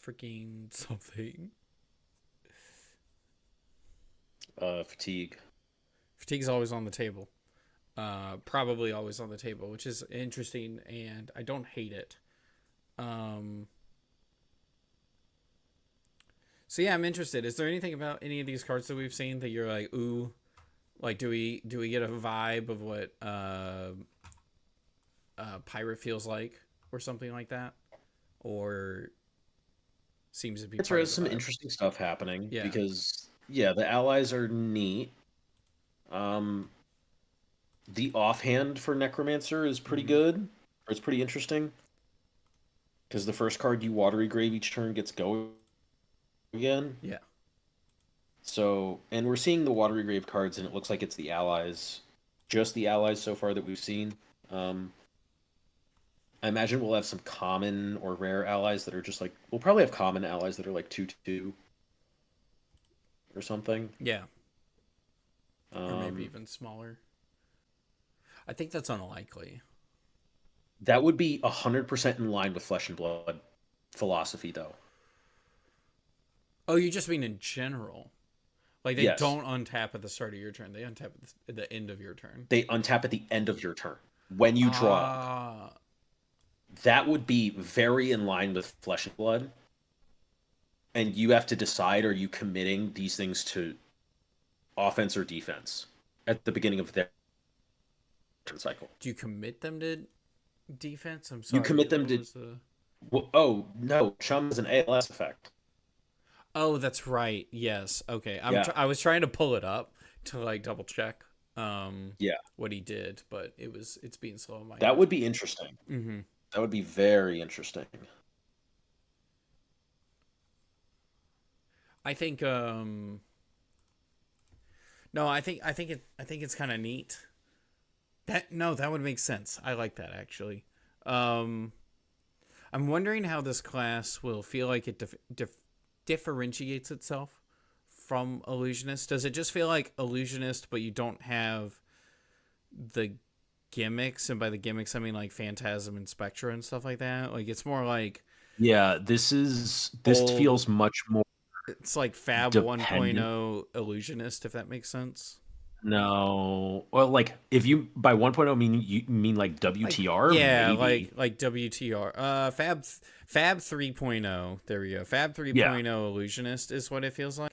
freaking something. Fatigue. Fatigue's always on the table. Probably always on the table, which is interesting, and I don't hate it. Um, so yeah, I'm interested. Is there anything about any of these cards that we've seen that you're like, ooh, like do we get a vibe of what pirate feels like, or something like that, or seems to be There part of is the some vibe? interesting stuff happening Yeah. because yeah, the allies are neat. Um, the offhand for Necromancer is pretty Hmm. good. Or it's pretty interesting because the first card you watery grave each turn gets go again. Yeah. So, and we're seeing the watery grave cards, and it looks like it's the allies, just the allies so far that we've seen. Um, I imagine we'll have some common or rare allies that are just like we'll probably have common allies that are like 2/2 or something. Yeah. Or maybe Um, even smaller. I think that's unlikely. that would be 100% in line with Flesh and Blood philosophy, though. Oh, you just mean in general? Like they Yes, don't untap at the start of your turn; they untap at the end of your turn. they untap at the end of your turn when you draw. Ah, That would be very in line with Flesh and Blood, and you have to decide: are you committing these things to offense or defense at the beginning of their turn cycle? do you commit them to defense? I'm You sorry. commit them What to. was the? Well, oh no, Chum is an ALS effect. Oh, that's right. Yes. Okay. Yeah, I was trying to pull it up to like double check yeah, what he did, but it's being slow on my that end. would be interesting. Mm-hmm. That would be very interesting. I think no, I think it's kind of neat. That no, that would make sense. I like that actually. Um I'm wondering how this class will feel like it differentiates itself from Illusionist. Does it just feel like Illusionist, but you don't have the gimmicks? And by the gimmicks, I mean like Phantasm and Spectra and stuff like that. Like it's more like Yeah, this old. feels much more It's like Fab dependent. 1.0 Illusionist, if that makes sense. No, well, like if you by 1.0 mean you mean like Like WTR, yeah, maybe. like WTR. Fab 3.0. There we go. Fab Yeah. 3.0 Illusionist is what it feels like.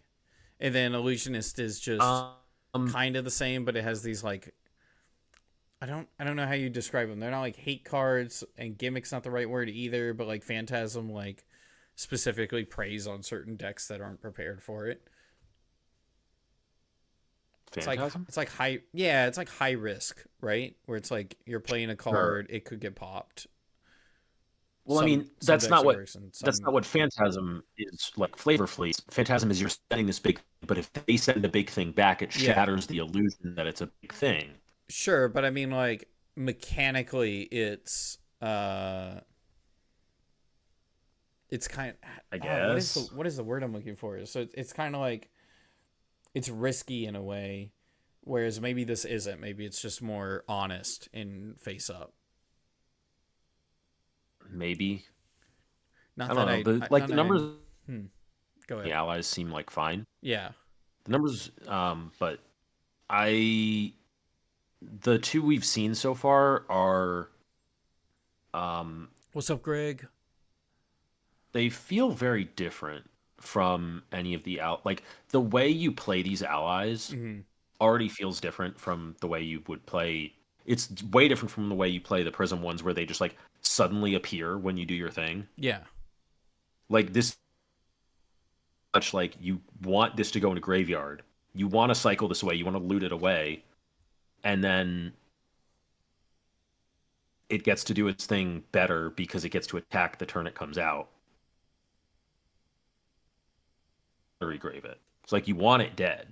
And then Illusionist is just Um, kind of the same, but it has these like I don't know how you describe them. They're not like hate cards, and gimmick's not the right word either, but like Phantasm like specifically preys on certain decks that aren't prepared for it. Phantasm? It's like high yeah, it's like high risk, right? Where it's like you're playing a Sure. card, it could get popped. Well, I mean, Some decks are worse and that's some not what Phantasm is like flavorfully. Phantasm is you're sending this big, but if they send a big thing back, it yeah. shatters the illusion that it's a big thing. Sure, but I mean like mechanically it's kind of I the guess. what is the word I'm looking for? So it's kind of like it's risky in a way, whereas maybe this isn't. Maybe it's just more honest and face up. Maybe. Not I that don't know. The like not the that I. numbers Hmm. Go the ahead. allies seem like fine. Yeah. The numbers but I the two we've seen so far are um What's up, Greg? they feel very different from any of like the way you play these allies Hmm. already feels different from the way you would play. It's way different from the way you play the Prism ones where they just like suddenly appear when you do your thing. Yeah. Like this much like you want this to go in a graveyard. You want to cycle this away, you want to loot it away, and then it gets to do its thing better because it gets to attack the turn it comes out. Or regrave it. It's like you want it dead.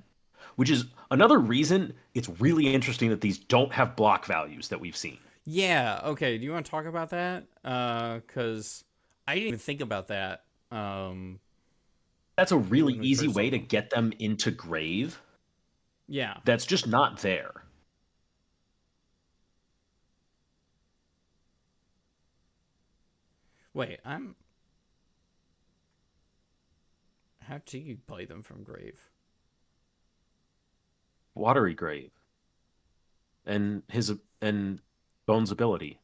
Which is another reason it's really interesting that these don't have block values that we've seen. Yeah. Okay. Do you want to talk about that? Cause I didn't even think about that. That's a really When we easy first saw way to them. get them into grave Yeah. that's just not there. Wait. How do you play them from grave? Watery Grave and Bones' ability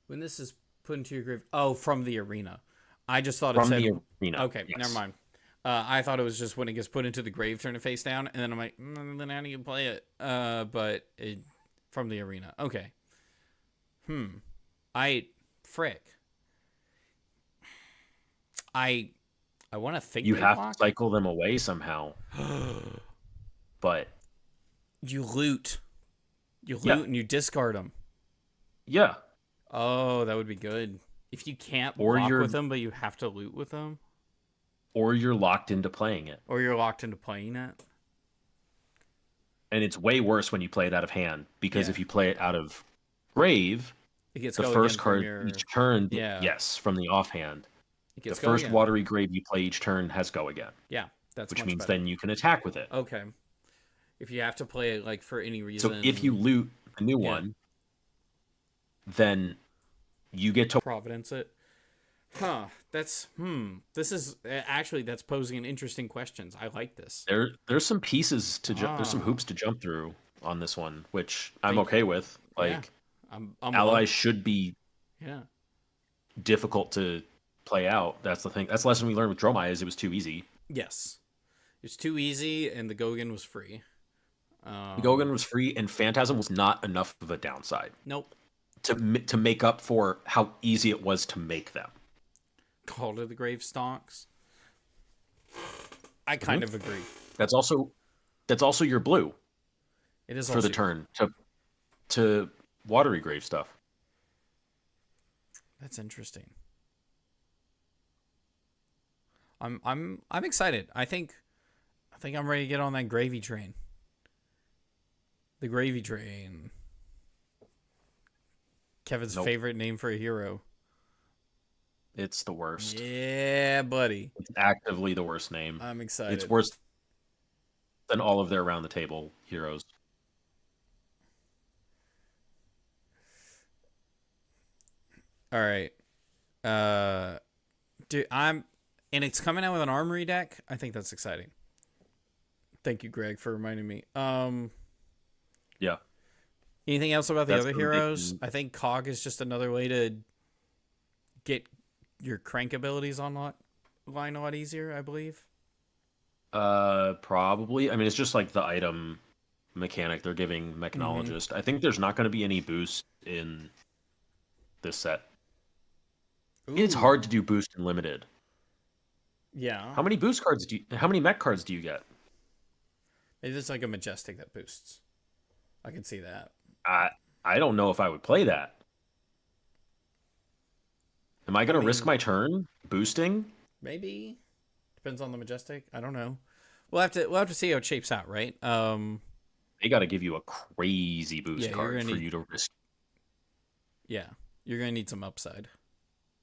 When this is put into your grave, oh, from the arena. I just thought it from said. the arena. Okay, never Yes. mind. I thought it was just when it gets put into the grave, turn it face down, and then I'm like, then how do you play it? But it from the arena. Okay. I frick. I I want to think You they have to block. cycle them away somehow. But You loot. You yeah, loot and you discard them. yeah. Oh, that would be good. If you can't Or block you're with them, but you have to loot with them, or you're locked into playing it. or you're locked into playing it. And it's way worse when you play it out of hand because Yeah, if you play it out of grave, it gets the go again first from card your. each turn, Yeah, yes, from the offhand, it the gets go first again. watery grave you play each turn has go again, Yeah, that's which much means better. then you can attack with it. Okay, if you have to play it like for any So if you reason, loot a new yeah, one, then you get to Providence it. Huh. That's This is actually that's posing an interesting questions. I like this. there's some pieces to there's some Ah, hoops to jump through on this one, which I'm thank you. okay with. Yeah, Like I'm allies well. should be Yeah. difficult to play out. That's the thing. That's the lesson we learned with Dromai is it was too easy. Yes. It's too easy, and the Gogan was free. Gogan was free, and Phantasm was not enough of a downside Nope. to make up for how easy it was to make them. Call to the grave stalks. I Mhm. kind of agree. That's also your blue It is for the also turn to watery grave stuff. that's interesting. I'm excited. I think I'm ready to get on that gravy train. The gravy train. Kevin's Nope, favorite name for a hero. it's the worst. Yeah, buddy. It's actively the worst name. I'm It's excited. worse than all of their around the table heroes. All right. Dude, and it's coming out with an armory deck. I think that's exciting. Thank you, Greg, for reminding me. Yeah, Anything else about the that's other gonna heroes? I think Cog is just another way to get your crank abilities line a lot easier, I believe. probably. I mean, it's just like the item mechanic they're giving Mm-hmm. Mechanologist. I think there's not going to be any boost in this set. It's Ooh, hard to do boost in limited. yeah. How many mech cards do you get? Maybe there's like a majestic that boosts. I can see that. I I don't know if I would play that. Am I I going to risk mean, my turn boosting? maybe depends on the majestic. I don't know. We'll have to see how it shapes out, right? They got to give you a crazy Yeah, boost you're card gonna for need you to risk yeah, you're gonna need some upside.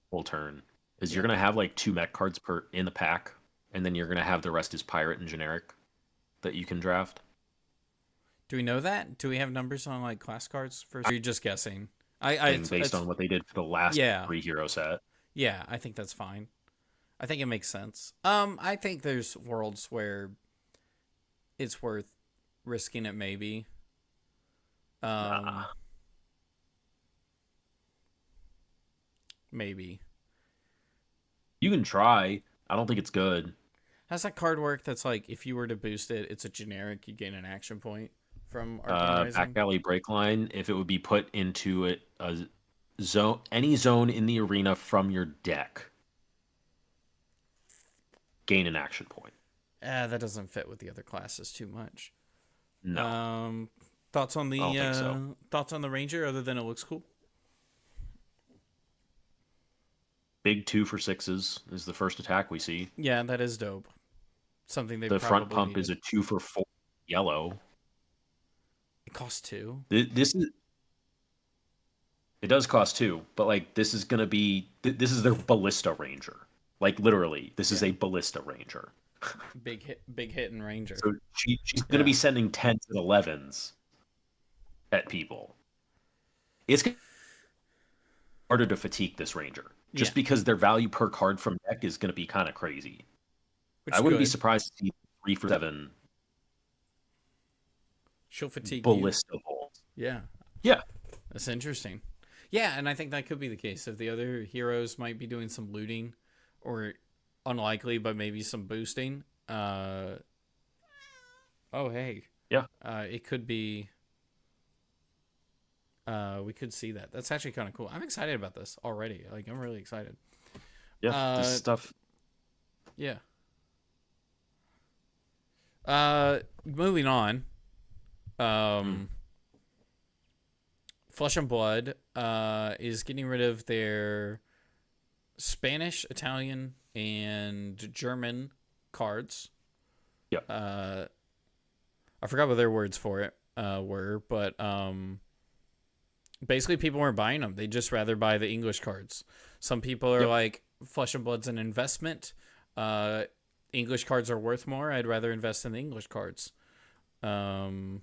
full turn. Because you're Yeah. going to have like two mech cards per in the pack, and then you're going to have the rest as pirate and generic that you can draft. Do we know that? Do we have numbers on like class cards first? Or are you just guessing? I And based on what they did for the last yeah, three hero set, yeah. I think that's fine. I think it makes sense. I think there's worlds where it's worth risking it. Maybe. Um, nah. maybe. You can try. I don't think it's good. How's that card work? That's like if you were to boost it, it's a generic. You gain an action point from Arcane Back Rising. alley break line, if it would be put into a zone, any zone in the arena from your deck, gain an action point. That doesn't fit with the other classes too much. No, Um, thoughts on I don't think so. the Ranger other than it looks cool? Big 2 for 6s is the first attack we see. Yeah, that is dope. Something they The front probably pump is needed. a 2 for 4 yellow. It costs two. This is it does cost 2, but like this is gonna be this is their ballista ranger. Like literally, this is Yeah, a ballista ranger. big hit and Ranger. So she's gonna Yeah, be sending 10s and 11s at people. It's harder to fatigue this ranger yeah, just because their value per card from deck is gonna be kind of crazy. which I is wouldn't be good. surprised to see 3 for 7 She'll fatigue you. ballista bolts. Yeah, Yeah, that's interesting. Yeah, and I think that could be the case if the other heroes might be doing some looting, or unlikely, but maybe some boosting. Oh hey, yeah, it could be. We could see that. That's actually kind of cool. I'm excited about this already. Like I'm really excited. yeah. This Uh, stuff. yeah. Moving on. Mm, Um, Flesh and Blood is getting rid of their Spanish, Italian, and German cards. yeah, I forgot what their words for it were, but basically people weren't buying them. They'd just rather buy the English cards. Some people are yep. like, Flesh and Blood's an investment. English cards are worth more. I'd rather invest in the English cards. Um,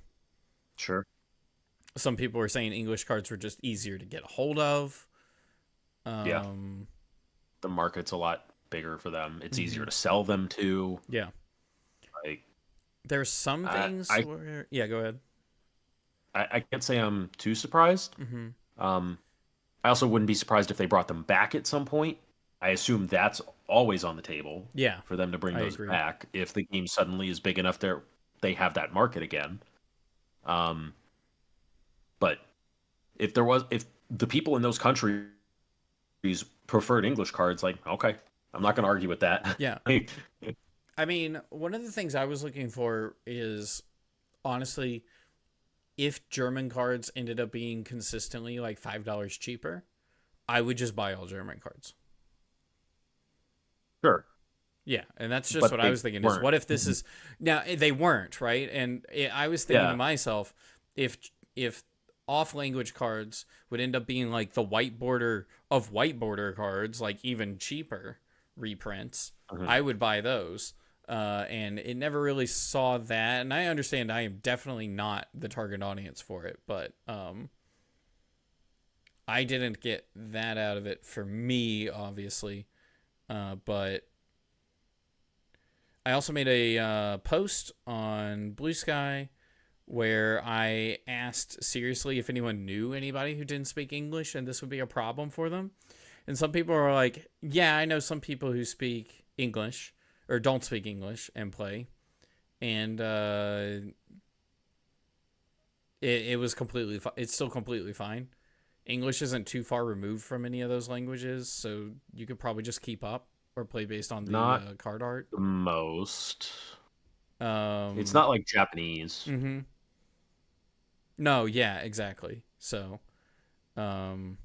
Sure. some people were saying English cards were just easier to get a hold of. Yeah, Um, the market's a lot bigger for them. It's easier mhm. to sell them to. Yeah. Like, There's some I, things I, where. Yeah, go ahead. I can't say I'm too surprised. Hmm. Um, I also wouldn't be surprised if they brought them back at some point. I assume that's always on the table Yeah, for them to bring I those agree. back if the game suddenly is big enough there they have that market again. Um, but if the people in those countries preferred English cards, like okay, I'm not going to argue with that. Yeah. I mean, one of the things I was looking for is honestly, if German cards ended up being consistently like $5 cheaper, I would just buy all German cards. Sure, Yeah, and that's just but what I they was thinking is weren't. what if this is now they weren't, right? And I was thinking to Yeah. myself if off language cards would end up being like the white border of white border cards, like even cheaper reprints, Mhm. I would buy those. And it never really saw that, and I understand I am definitely not the target audience for it, but I didn't get that out of it for me, obviously. But I also made a post on Bluesky where I asked seriously if anyone knew anybody who didn't speak English and this would be a problem for them. And some people were like, yeah, I know some people who speak English or don't speak English and play. And it was completely, it's still completely fine. English isn't too far removed from any of those languages, so you could probably just keep up or play based on the Not card art. the most. It's Um, not like Japanese. mm-hmm. No, yeah, exactly. So, um,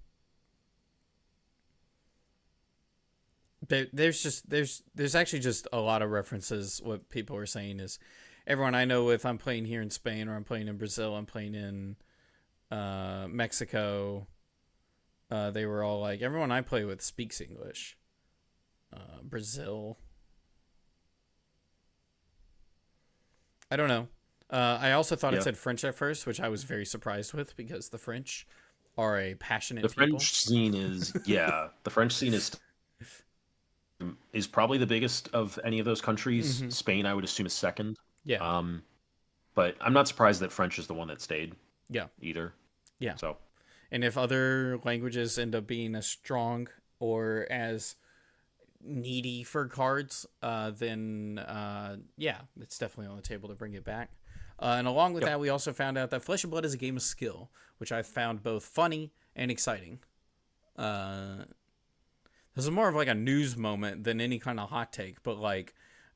there's actually just a lot of references. What people are saying is, everyone I know, if I'm playing here in Spain or I'm playing in Brazil, I'm playing in Mexico. They were all like, everyone I play with speaks English. Brazil, I don't know. I also thought it Yeah. said French at first, which I was very surprised with because the French are a passionate The people. French scene is yeah, the French scene is probably the biggest of any of those countries. Hmm. Spain, I would assume, is second. Yeah, Um, but I'm not surprised that French is the one that stayed yeah, either. yeah. So And if other languages end up being as strong or as needy for cards, then yeah, it's definitely on the table to bring it back. And along with yep. that, we also found out that Flesh and Blood is a game of skill, which I found both funny and exciting. This is more of like a news moment than any kind of hot take, but like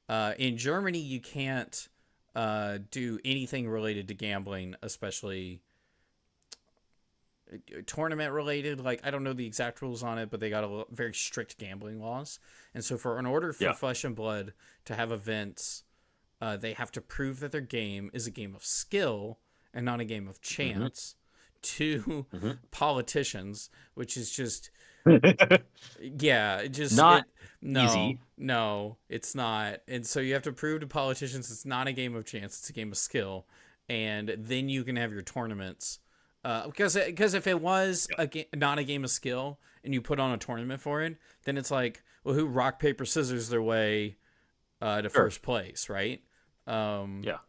in Germany, you can't do anything related to gambling, especially tournament related. Like I don't know the exact rules on it, but they got very strict gambling laws. And so in order for Yeah. Flesh and Blood to have events, they have to prove that their game is a game of skill and not a game of Hmm. chance to Hmm. politicians, which is just yeah, it just Not it no, easy. no, it's not. And so you have to prove to politicians it's not a game of chance, it's a game of skill, and then you can have your tournaments. Because if it was Yeah. not a game of skill and you put on a tournament for it, then it's like, well, who rock paper scissors their way to Sure. first place, right? Um, Yeah.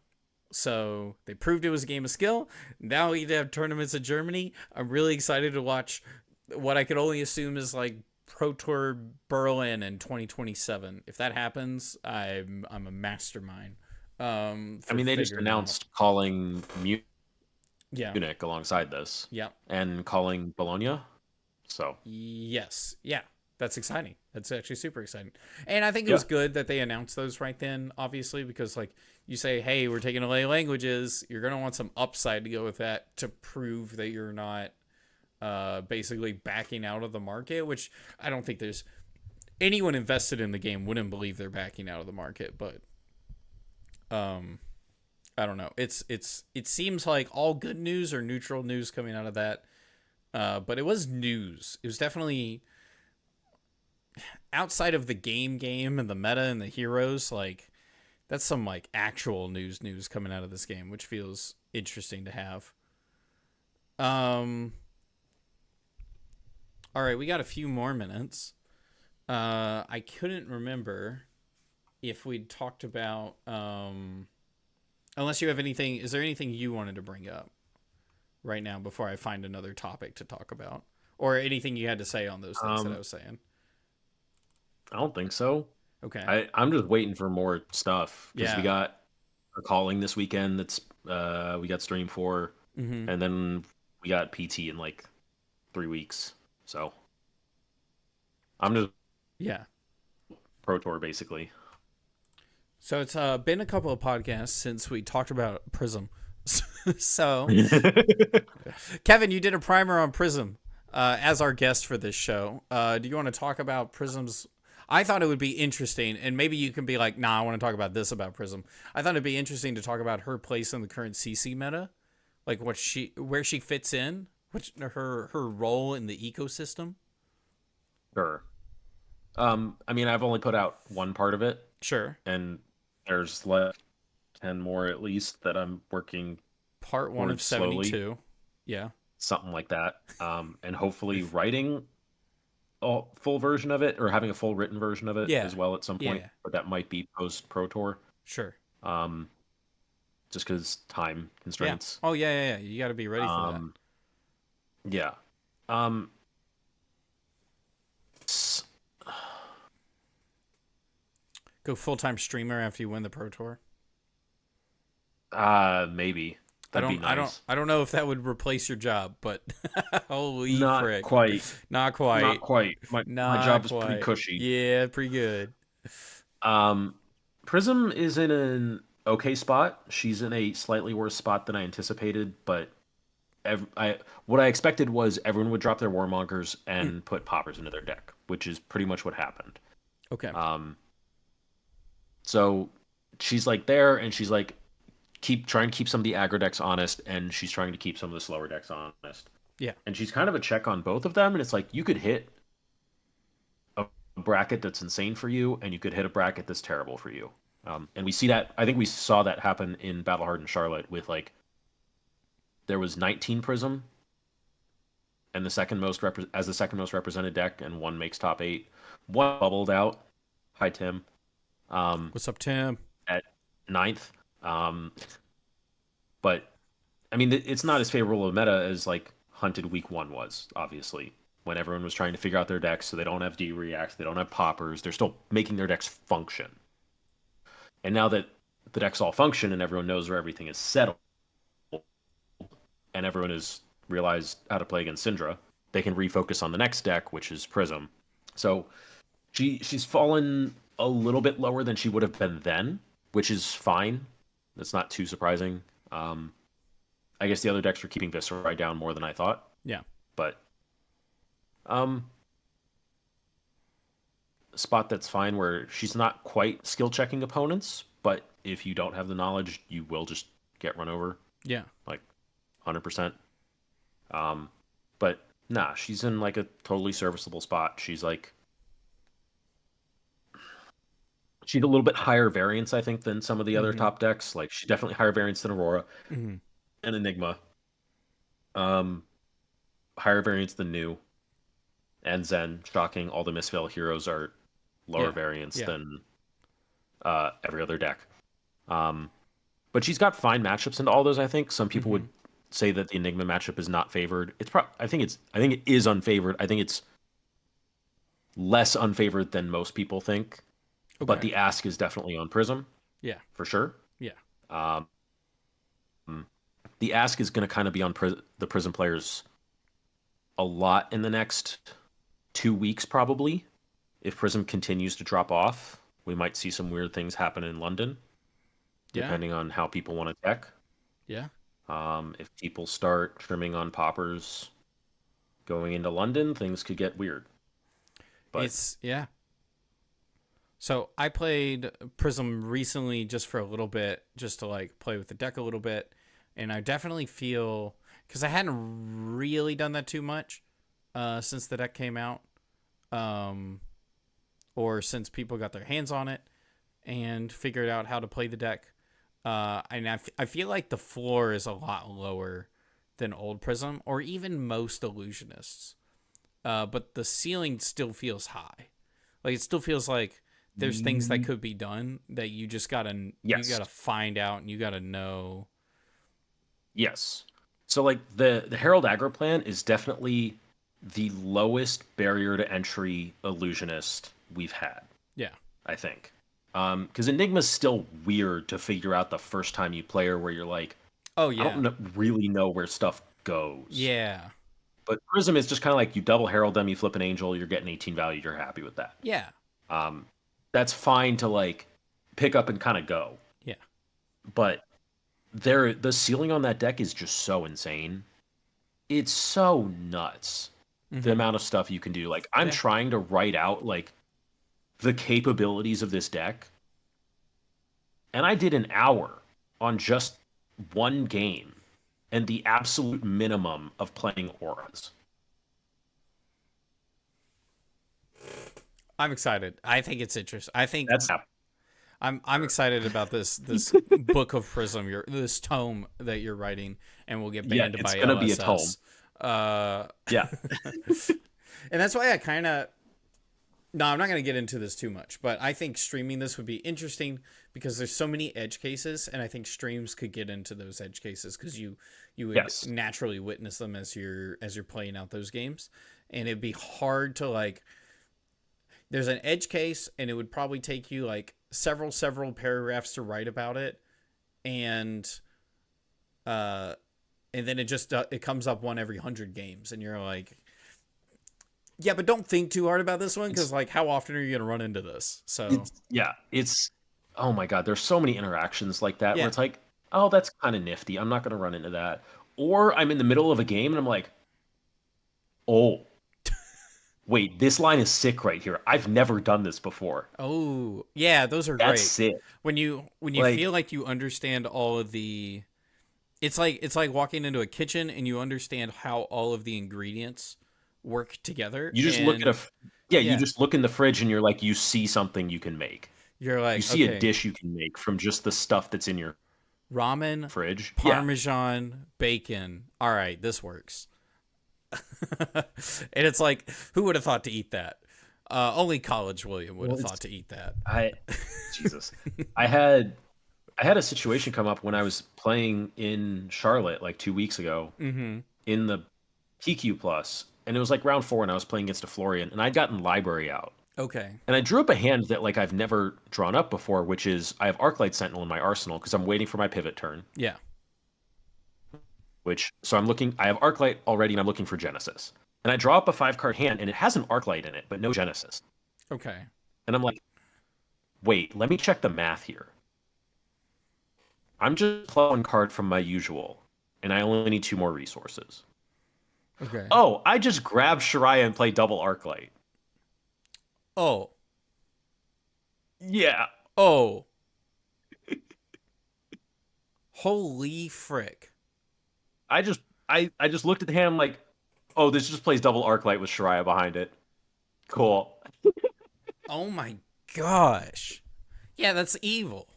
so they proved it was a game of skill. Now we have tournaments in Germany. I'm really excited to watch what I could only assume is like Pro Tour Berlin in 2027. If that happens, I'm a mastermind I for mean, they just figuring it out. announced calling Yeah. Munich alongside this Yeah. and calling Bologna. So, Yes. Yeah. That's exciting. That's actually super exciting. And I think it was yeah. good that they announced those right then, obviously, because like you say, hey, we're taking away languages. You're going to want some upside to go with that to prove that you're not basically backing out of the market, which I don't think there's anyone invested in the game wouldn't believe they're backing out of the market, but um I don't know. It seems like all good news or neutral news coming out of that. But it was news. It was definitely outside of the game and the meta and the heroes, like that's some like actual news coming out of this game, which feels interesting to have. Um all right, we got a few more minutes. I couldn't remember if we'd talked about unless you have anything, is there anything you wanted to bring up right now before I find another topic to talk about? Or anything you had to say on those things that I Um, was saying? I don't think so. Okay. I'm just waiting for more stuff because we Yeah. got a calling this weekend. That's we got stream for, Mm-hmm. and then we got PT in like 3 weeks. So I'm just Yeah. Pro Tour basically. So it's been a couple of podcasts since we talked about Prism. So, Kevin, you did a primer on Prism as our guest for this show. Do you want to talk about Prism's? I thought it would be interesting, and maybe you can be like, "Nah, I want to talk about this about Prism." I thought it'd be interesting to talk about her place in the current CC meta, like where she fits in, which her role in the ecosystem. Sure. I mean, I've only put out one part of it, Sure. and there's like 10 more at least that I'm working Part one of towards slowly, 72. Yeah. something like that. And hopefully writing a full version of it or having a full written version of it Yeah. as well at some point, Yeah. but that might be post Pro Tour. Sure. Um, just because time Yeah. constraints. Oh yeah. You got to be ready for that. Um, yeah. Um, s- Go full time streamer after you win the Pro Tour. maybe I that'd be don't I don't nice. I don't know if that would replace your job, but holy Not frick. quite. Not Not quite. quite. My Not job is pretty quite. cushy. Yeah, pretty good. Um, Prism is in an okay spot. She's in a slightly worse spot than I anticipated, but what I expected was everyone would drop their Warmongers Mm, and put Poppers into their deck, which is pretty much what happened. okay. Um, so she's like there, and she's like keep trying to keep some of the aggro decks honest, and she's trying to keep some of the slower decks honest. Yeah. And she's kind of a check on both of them, and it's like you could hit a bracket that's insane for you, and you could hit a bracket that's terrible for you. And we see that. I think we saw that happen in Battle Hardened Charlotte with like there was 19 Prism and as the second most represented deck, and one makes top eight. One bubbled out. Hi Tim. What's up, Tim? At ninth. But I mean, it's not as favorable a meta as like Hunted Week One was. Obviously, when everyone was trying to figure out their decks, so they don't have D reacts, they don't have poppers. They're still making their decks function. And now that the decks all function and everyone knows where everything is settled, and everyone has realized how to play against Syndra, they can refocus on the next deck, which is Prism. So she's fallen a little bit lower than she would have been then, which is fine. That's not too surprising. I guess the other decks were keeping Viscerai down more than I thought, Yeah. but um, a spot that's fine where she's not quite skill checking opponents, but if you don't have the knowledge, you will just get run over Yeah. like 100%. But nah, she's in like a totally serviceable spot. She's a little bit higher variance, I think, than some of the other Mm-hmm. top decks. Like she's definitely higher variance than Aurora Mm-hmm. and Enigma. Um, Higher variance than New and Zen. Shocking. All the Misfell heroes are lower Yeah. variance Yeah. than every other deck. But she's got fine matchups into all those. I think some people Mm-hmm. would say that the Enigma matchup is not favored. I think it is unfavored. I think it's less unfavored than most people think. But Okay. the ask is definitely on Prism Yeah. for sure. Yeah. Um, the ask is going to kind of be on the Prism players a lot in the next 2 weeks, probably. If Prism continues to drop off, we might see some weird things happen in London, Yeah. depending on how people want to deck. Yeah. If people start trimming on poppers going into London, things could get weird. But It's yeah. So I played Prism recently just for a little bit, just to like play with the deck a little bit, and I definitely feel because I hadn't really done that too much since the deck came out, um, or since people got their hands on it and figured out how to play the deck. And I feel like the floor is a lot lower than old Prism or even most illusionists, but the ceiling still feels high. Like it still feels like there's things that could be done that yes, gotta find out and you gotta know. yes. So like the Herald Aggro plan is definitely the lowest barrier to entry illusionist we've had, Yeah. I think. Because Enigma's still weird to figure out the first time you play her, where you're like, Oh I yeah. don't really know where stuff goes. Yeah. But Prism is just kind of like you double Herald them, you flip an Angel, you're getting 18 value, you're happy with that. Yeah. Um, that's fine to like pick up and kind of go. Yeah. But the ceiling on that deck is just so insane. It's so nuts. The Mm-hmm. amount of stuff you can do. Like I'm Yeah. trying to write out like the capabilities of this deck, and I did an hour on just one game and the absolute minimum of playing auras. I'm excited. I think it's interesting. I think That's I'm excited about this book of Prism, this tome that you're writing, and will get yeah, banned it's by gonna be a tome. LSS. Uh, Yeah. and that's why I kind of no, I'm not going to get into this too much, but I think streaming this would be interesting because there's so many edge cases, and I think streams could get into those edge cases because you would Yes. naturally witness them as you're playing out those games, and it'd be hard to like. There's an edge case, and it would probably take you like several paragraphs to write about it, and uh, and then it comes up one every 100 games, and you're like, yeah, but don't think too hard about this one because It's like how often are you gonna run into this? So it's oh my god, there's so many interactions like that where yeah. it's like, oh, that's kind of nifty. I'm not gonna run into that. Or I'm in the middle of a game and I'm like, oh, wait, this line is sick right here. I've never done this before. Oh yeah, those are That's great. sick. When you Like, feel like you understand all of the it's like walking into a kitchen and you understand how all of the ingredients work together you just look at and yeah, you yeah, just look in the fridge and you're like, you see something you can make. you're You like, see a okay, dish you can make from just the stuff that's in your ramen, fridge. Yeah. parmesan, bacon. All right, this works. And it's like, who would have thought to eat that? Only College William would have Well, thought to eat that. I Jesus. I had I had a situation come up when I was playing in Charlotte like 2 weeks ago Mm-hmm. in the PQ Plus, and it was like round 4, and I was playing against a Florian, and I'd gotten Library out, Okay. and I drew up a hand that like I've never drawn up before, which is I have Arclight Sentinel in my arsenal because I'm waiting for my pivot turn. Yeah. Which so I'm looking. I have Arclight already, and I'm looking for Genesis, and I draw up a 5 card hand, and it has an Arclight in it, but no Genesis, Okay. and I'm like, wait, let me check the math here. I'm just playing 1 card from my usual, and I only need 2 more resources. Okay. Oh, I just grabbed Shariah and play double Arclight. Oh. Yeah. Oh. Holy frick. I just I just looked at the hand like, oh, this just plays double Arclight with Shariah behind it. Cool. Oh my gosh. Yeah, that's evil.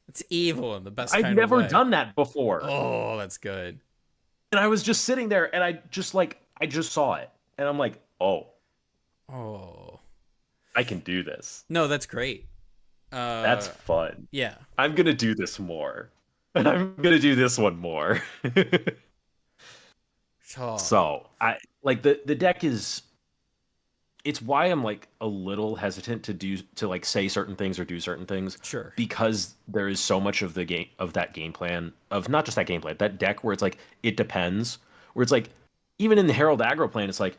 It's evil in the best I've kind of never way. done that before. Oh, that's good. And I was just sitting there and I just saw it. And I'm like, oh, Oh. I can do this. No, that's great. That's fun. Yeah. I'm gonna do this more. And I'm gonna do this one more. Oh, So I like the deck is it's why I'm like a little hesitant to like say certain things or do certain things sure. because there is so much of the game of that game plan of not just that game plan, that deck where it's like it depends. Where it's like even in the Herald aggro plan, it's like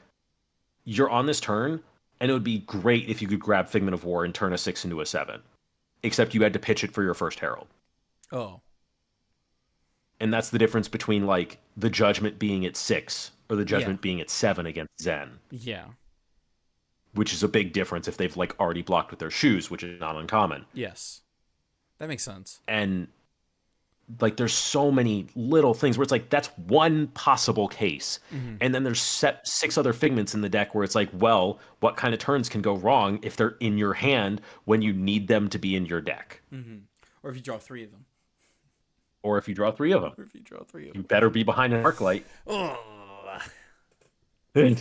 you're on this turn, and it would be great if you could grab Figment of War and turn a 6 into a 7. Except you had to pitch it for your first Herald. Oh, And that's the difference between like the Judgment being at 6 or the yeah. Judgment being at 7 against Zen, Yeah. which is a big difference if they've like already blocked with their shoes, which is not uncommon. Yes. That makes sense. And like there's so many little things where it's like that's one possible case. Mm-hmm. And then there's 6 other figments in the deck where it's like, well, what kind of turns can go wrong if they're in your hand when you need them to be in your deck? Mm-hmm. Or if you draw 3 of them. Or if you draw 3 of them, Or if you draw 3 of you them. better be behind an arc light. Oh, But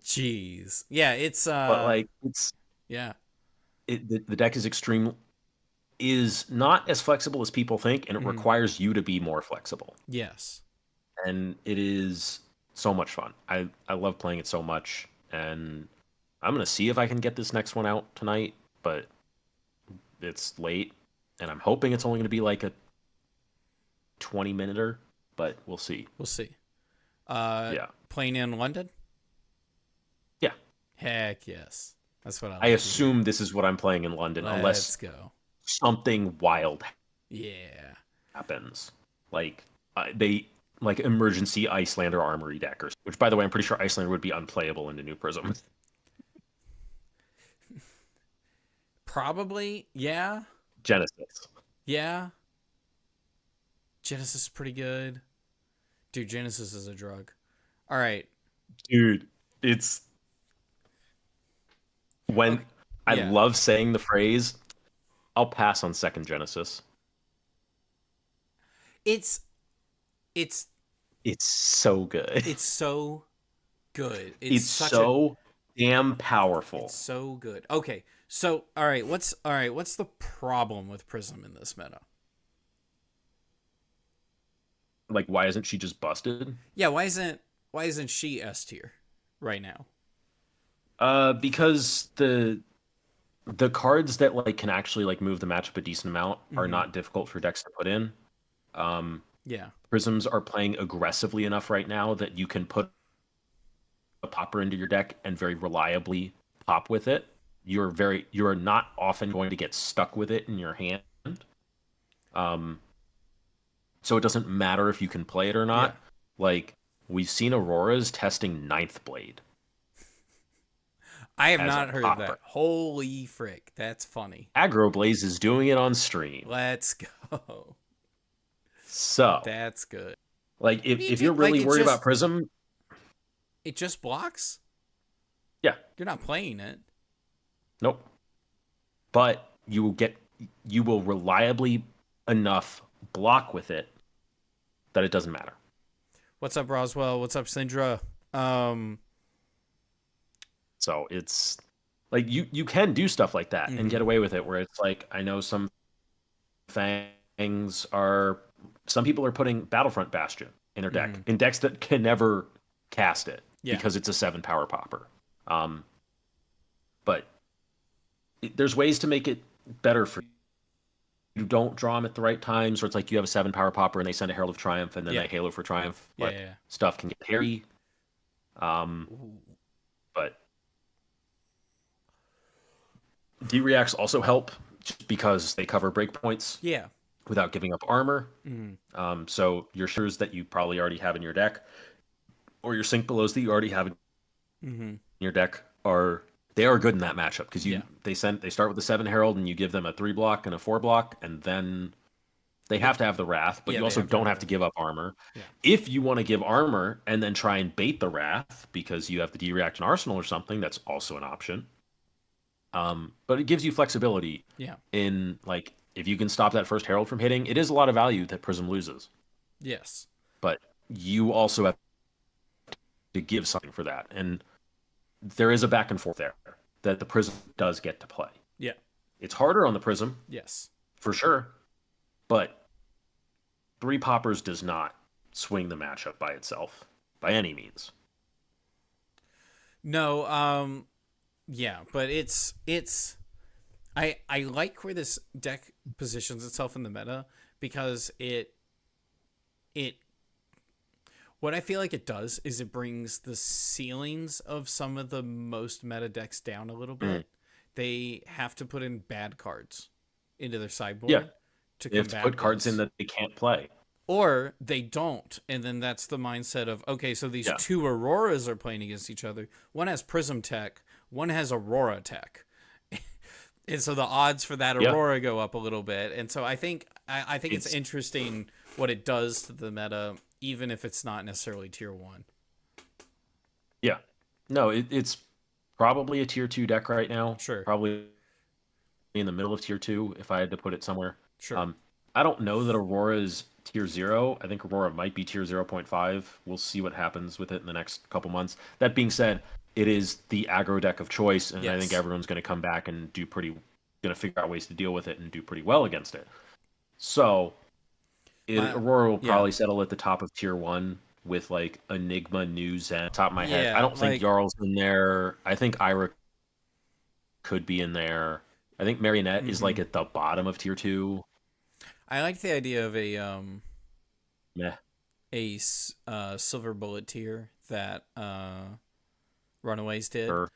jeez. Yeah, it's like it's yeah. the deck is not as flexible as people think, and it Mm-hmm. requires you to be more flexible. Yes. And it is so much fun. I love playing it so much, and I'm gonna see if I can get this next one out tonight, but it's late, and I'm hoping it's only gonna be like a 20-minute, but we'll see. We'll see. Yeah. Playing in London? Yeah. Heck yes. That's what I like I to assume this is what I'm playing in London, hear. unless Let's go. something wild Yeah. happens. Like they like emergency Icelander armory deckers, which by the way, I'm pretty sure Icelander would be unplayable into New Prism. Probably, yeah. Genesis. Yeah. Genesis is pretty good. Dude, Genesis is a drug. All right. Dude, it's when Okay. I Yeah. love saying the phrase, I'll pass on second Genesis. It's It's so good. it's so good. It's Such so damn powerful. it's so good. Okay. So, all right, what's the problem with Prism in this meta? Like, why isn't she just busted? Yeah, why isn't she S tier right now? Because the cards that like can actually like move the matchup a decent amount are Mhm. not difficult for decks to put in. Yeah. Prisms are playing aggressively enough right now that you can put a popper into your deck and very reliably pop with it. You're not often going to get stuck with it in your hand. So it doesn't matter if you can play it or not. Yeah. Like we've seen Aurora's testing Ninth Blade. I have As not a heard popper. that. Holy frick, that's funny. Aggro Blaze is doing it on stream. Let's go. So That's good. like if You you're can- like, really it worried just- about Prism, It just blocks? yeah, You're not playing it. nope. But you will reliably enough block with it that it doesn't matter. What's up, Roswell? What's up, Syndra? So it's like you can do stuff like that and get away with it where it's like I know some things are some people are putting Battlefront Bastion in their deck in decks that can never cast it because it's a 7 power popper. But there's ways to make it better for you. You don't draw them at the right times, or it's like you have a 7 power popper and they send a Herald of Triumph and then they Halo for Triumph. Like, stuff can get hairy. But D-Reacts also help just because they cover breakpoints without giving up armor. So your shures that you probably already have in your deck, or your Sync Belows that you already have in your deck, are good in that matchup because they start with the 7 Herald and you give them a 3 block and a 4 block, and then they have to have the Wrath, but you also don't have to give up armor. If you want to give armor and then try and bait the Wrath because you have the D-React and Arsenal or something, that's also an option. But it gives you flexibility in, like, if you can stop that first Herald from hitting, it is a lot of value that Prism loses. Yes. But you also have to give something for that. And there is a back and forth there that the Prism does get to play. Yeah. It's harder on the Prism, Yes. for sure, but 3 poppers does not swing the matchup by itself, by any means. No, yeah, but I like where this deck positions itself in the meta because it what I feel like it does is it brings the ceilings of some of the most meta decks down a little bit. They have to put in bad cards into their sideboard Yeah, to they have to combat put cards in this. that they can't play. Or they don't, and then that's the mindset of, okay, so these Yeah, two Auroras are playing against each other. One has Prism Tech, one has Aurora Tech. And so the odds for that yeah. Aurora go up a little bit. And so I think it's It's interesting what it does to the meta, even if it's not necessarily tier 1. yeah. No, it's probably a tier 2 deck right now. Sure. Probably in the middle of tier 2 if I had to put it somewhere. Sure. I don't know that Aurora is tier 0. I think Aurora might be tier 0.5. We'll see what happens with it in the next couple months. That being said, it is the aggro deck of choice, and I think Yes. everyone's going to come back and going to figure out ways to deal with it and do pretty well against it. So, Aurora will Yeah. probably settle at the top of tier 1 with like Enigma, News, and top of my head. Yeah, I don't think like- Jarl's in there. I think Ira could be in there. I think Marionette is like at the bottom of tier 2. I like the idea of Meh. Silver Bullet tier that Runaways did. Sure.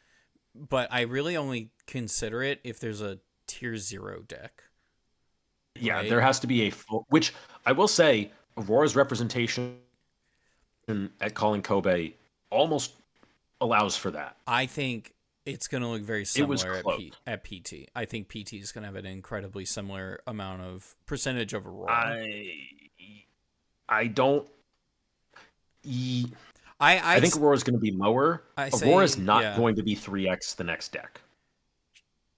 But I really only consider it if there's a tier 0 deck. Yeah, Right? there has to be a full, which I will say, Aurora's representation at calling Kobe almost allows for that. I think it's going to look very It was similar close. at PT. I think PT is going to have an incredibly similar amount of percentage of Aurora. I don't. I think Aurora's going to be lower. Aurora's not going to be 3x the next deck.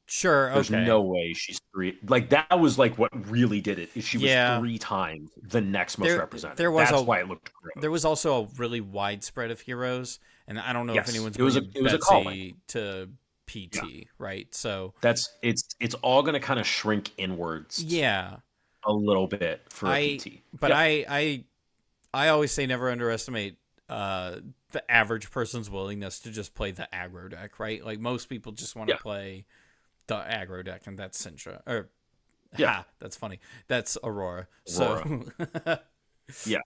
Sure, There's okay. no way she's 3. Like, that was like what really did it. Is she was 3 times the next most represented. That's why it looked gross. There was also a really wide spread of heroes, and I don't know if anyone's it was a calling to PT, right? So it's all going to kind of shrink inwards. Yeah, a little bit for a PT. But I always say never underestimate the average person's willingness to just play the aggro deck, right? Like most people just want to play the aggro deck, and that's Sintra. Or that's funny. That's Aurora. So yeah.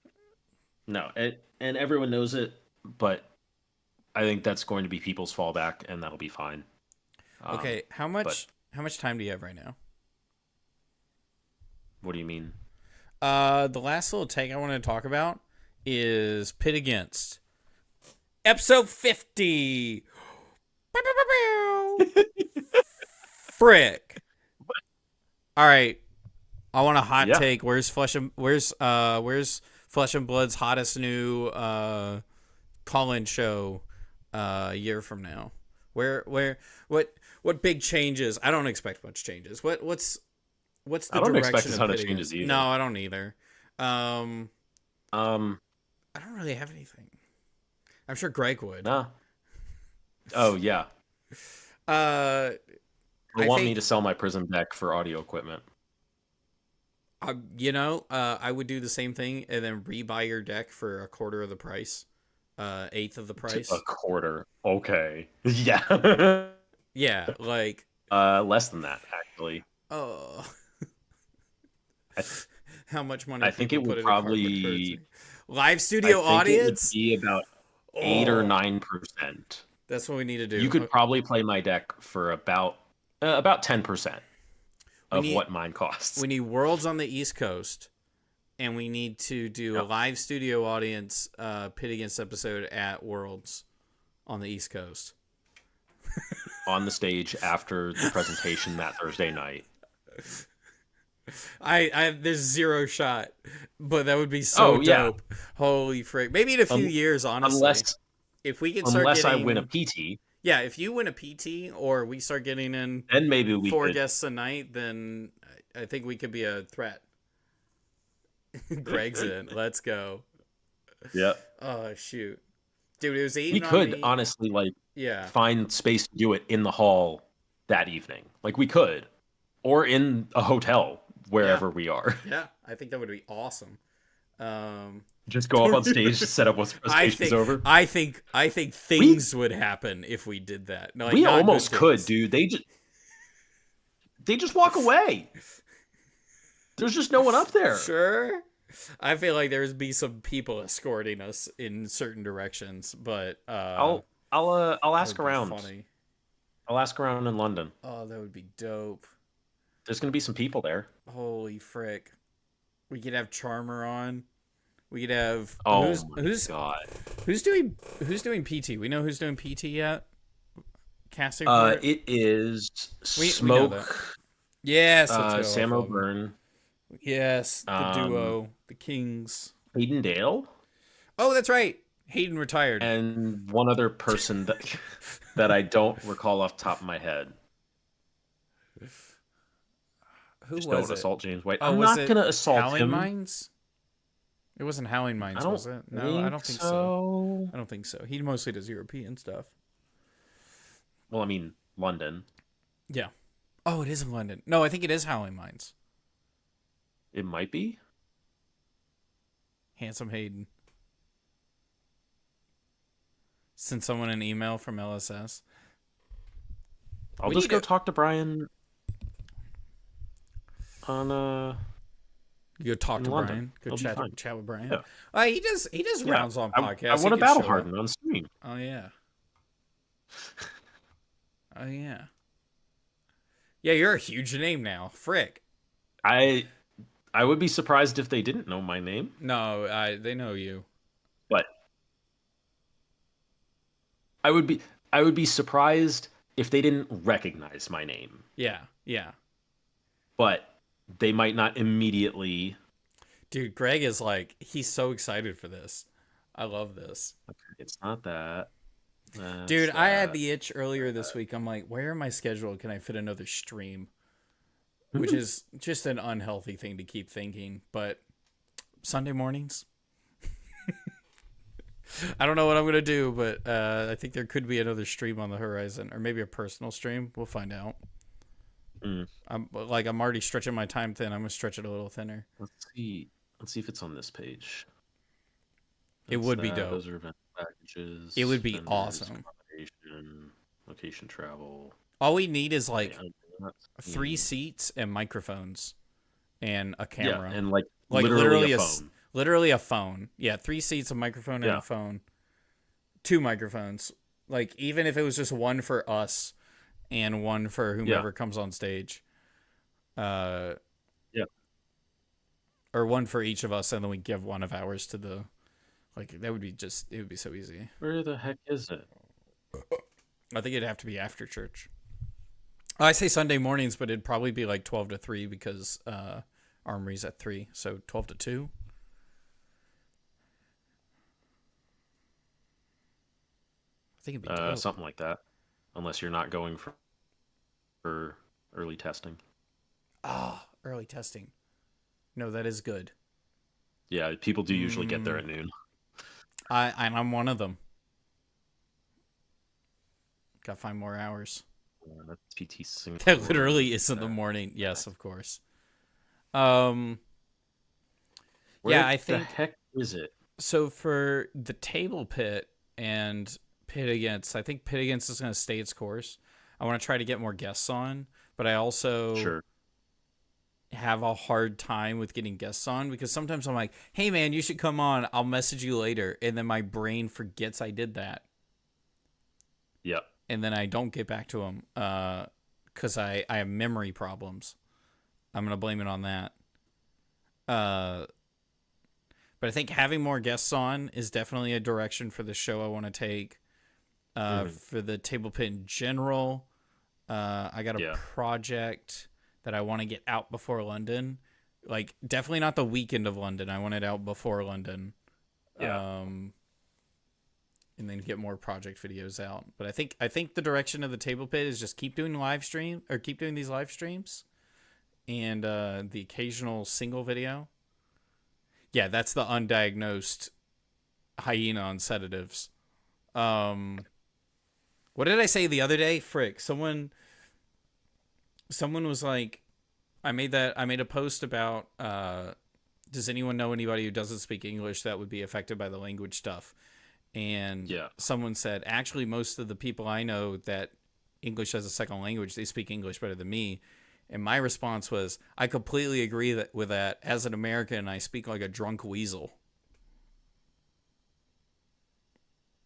No, and everyone knows it, but I think that's going to be people's fallback, and that'll be fine. Okay, how much time do you have right now? What do you mean? The last little take I want to talk about is Pit Against. Episode 50. Frick. All right. I want a hot take. Where's Flesh and Blood's hottest new call-in show a year from now? What big changes? I don't expect much changes. What's the direction? I don't expect a ton of changes changes either. No, I don't either. I don't really have anything. I'm sure Greg would. Nah. Oh yeah. They want me to sell my Prism deck for audio equipment. I would do the same thing and then rebuy your deck for a quarter of the price, eighth of the price. A quarter. Okay. Yeah. Yeah, like less than that actually. Oh. How much money? I think it would probably live studio audience. It would be about 8 or 9%. That's what we need to do. You could probably play my deck for about 10% of what mine costs. We need Worlds on the East Coast, and we need to do a live studio audience Pit Against episode at Worlds on the East Coast. On the stage after the presentation that Thursday night. There's zero shot, but that would be so dope. Holy frick! Maybe in a few years, honestly. If we can start unless getting, I win a PT. Yeah, if you win a PT or we start getting in, then maybe we 4 guests a night, then I think we could be a threat. Greg's in. Let's go. Yep. Oh shoot, dude! It was 8. We could honestly find space to do it in the hall that evening. Like we could. or in a hotel Yeah. wherever we are. Yeah. I think that would be awesome. Um, Just go up on stage, set up once the I presentation's think, over. I think We things would happen if we did that. No, like we not good almost could, things. dude. They just walk away. There's just no one up there. Sure. I feel like there's be some people escorting us in certain directions, but I'll that ask would be around. funny. I'll ask around in London. Oh, that would be dope. There's gonna be some people there. Holy frick. We could have Charmer on. We could have Oh my god. who's doing PT? We know who's doing PT yet? Casting for it? It is We know that. Smoke, Yes, let's go. Sam I love 'em. O'Byrne, Yes, the um, duo, the Kings. Hayden Dale, Oh, that's right. Hayden retired. and one other person that that I don't recall off the top of my head. Who Just was don't it? assault James White. Oh, I'm was not it gonna assault Howling him. Mines? It wasn't Howling I Mines, don't was it? No, I don't think so. I don't think so. He mostly does European stuff. Well, I mean London. Yeah. Oh, it is in London. No, I think it is Howling Mines. It might be. Handsome Hayden. Send someone an email from LSS. I'll We just need go to- talk to Brian on You go talk in to London. Brian. Go It'll be fine. chat with Brian. Yeah. He does Yeah. rounds on podcasts. I He want to could battle show harden up. on stream. Oh yeah. Oh yeah. Yeah, you're a huge name now. Frick. I would be surprised if they didn't know my name, No, they know you. but I would be surprised if they didn't recognize my name. Yeah, yeah. But they might not immediately. Dude, Greg is like, he's so excited for this. I love this. It's not that. That's Dude, I had that. the itch earlier this week. I'm like, where in my schedule can I fit another stream? Which is just an unhealthy thing to keep thinking. But Sunday mornings? I don't know what I'm going to do, but I think there could be another stream on the horizon. Or maybe a personal stream. We'll find out. I'm already stretching my time thin. I'm going to stretch it a little thinner. Let's see. Let's see if it's on this page. It would be dope. Those are event packages. It would be vendors, awesome. accommodation, location travel. All we need is like Yeah, not 3 seeing- seats and microphones and a Yeah, camera. and like literally a a phone. literally a phone. Yeah, 3 seats, a microphone, and Yeah. a phone. 2 microphones. Like even if it was just one for us and one for whomever comes on stage. Yeah. Or one for each of us, and then we give one of ours to the. Like that would be just. It would be so easy. Where the heck is it? I think it'd have to be after church. I say Sunday mornings, but it'd probably be like 12 to 3 because Armory's at 3, so 12 to 2. I think it'd be dope. Something like that. Unless you're not going for early testing. Early testing. No, that is good. Yeah, people do usually get there at noon. I'm one of them. Got 5 more hours. That's PT Singapore. That literally is in the morning. Yes, of course. Where Yeah, I the think heck is it? so. For the table pit and pit against, I think pit against is going to stay its course. I want to try to get more guests on, but I also Sure. have a hard time with getting guests on because sometimes I'm like, hey man, you should come on. I'll message you later. And then my brain forgets I did that. Yep. And then I don't get back to them because I have memory problems. I'm going to blame it on that. But I think having more guests on is definitely a direction for the show I want to take. For the table pit in general, I got a project that I want to get out before London. Like, definitely not the weekend of London. I want it out before London. Yeah. And then get more project videos out. But I think the direction of the table pit is just keep doing these live streams and the occasional single video. Yeah, that's the undiagnosed hyena on sedatives. What did I say the other day? Frick, someone was like, I made a post about does anyone know anybody who doesn't speak English that would be affected by the language stuff? And Yeah. someone said, actually, most of the people I know that English as a second language, they speak English better than me. And my response was, I completely agree with that. As an American, I speak like a drunk weasel.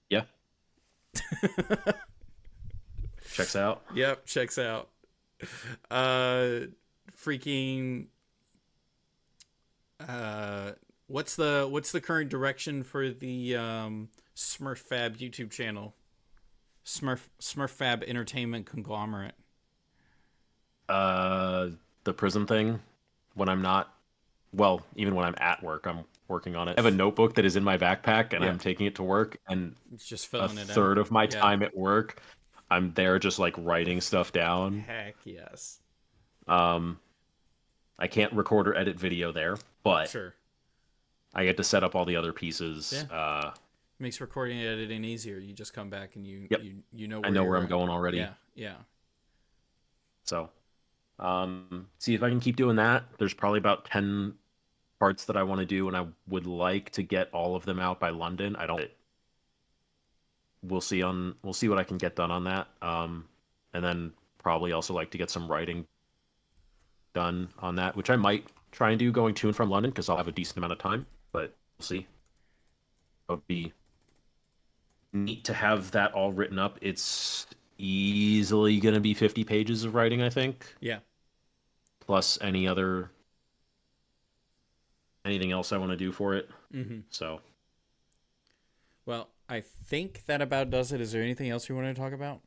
Yeah. Checks out. Yep, checks out. Freaking. What's the current direction for the SmurphFab YouTube channel? SmurphFab Entertainment Conglomerate. The Prism thing. When I'm not, well, even when I'm at work, I'm working on it. I have a notebook that is in my backpack, and I'm taking it to work, and It's just a filling it out. third of my time at work, I'm there just like writing stuff down. Heck yes. I can't record or edit video there, but Sure. I get to set up all the other pieces. Yeah. Makes recording and editing easier. You just come back and you know where I know where you're I'm at. going already. Yeah. So, see if I can keep doing that. There's probably about 10 parts that I want to do, and I would like to get all of them out by London. I don't. We'll see what I can get done on that. And then probably also like to get some writing done on that, which I might try and do going to and from London because I'll have a decent amount of time, but we'll see. It would be neat to have that all written up. It's easily going to be 50 pages of writing, I think. Yeah. Plus anything else I want to do for it. Mm-hmm. So. Well, I think that about does it. Is there anything else you want to talk about?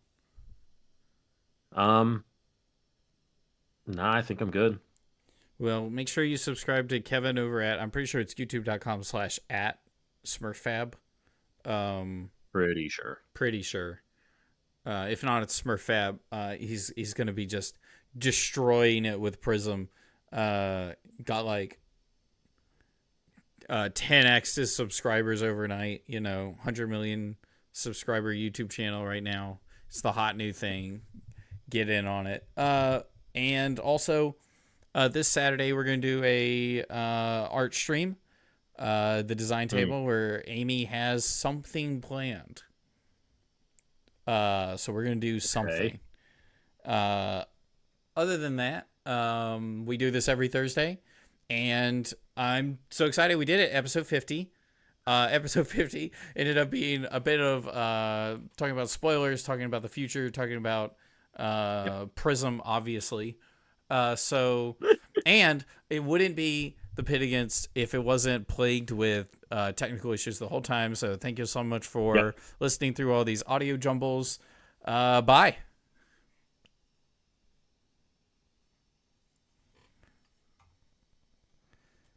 Nah, I think I'm good. Well, make sure you subscribe to Kevin over at, I'm pretty sure it's youtube.com/@SmurphFab. Pretty sure. Pretty sure. If not, it's SmurphFab. He's going to be just destroying it with Prism. Got like 10x his subscribers overnight. 100 million subscriber YouTube channel right now. It's the hot new thing. Get in on it. And also, this Saturday we're going to do a art stream, the design table, where Amy has something planned. So we're going to do something. Okay. Other than that, we do this every Thursday, and I'm so excited we did it. Episode 50. Episode 50 ended up being a bit of talking about spoilers, talking about the future, talking about Prism, obviously. And it wouldn't be the Pit Against if it wasn't plagued with technical issues the whole time. So thank you so much for listening through all these audio jumbles. Bye.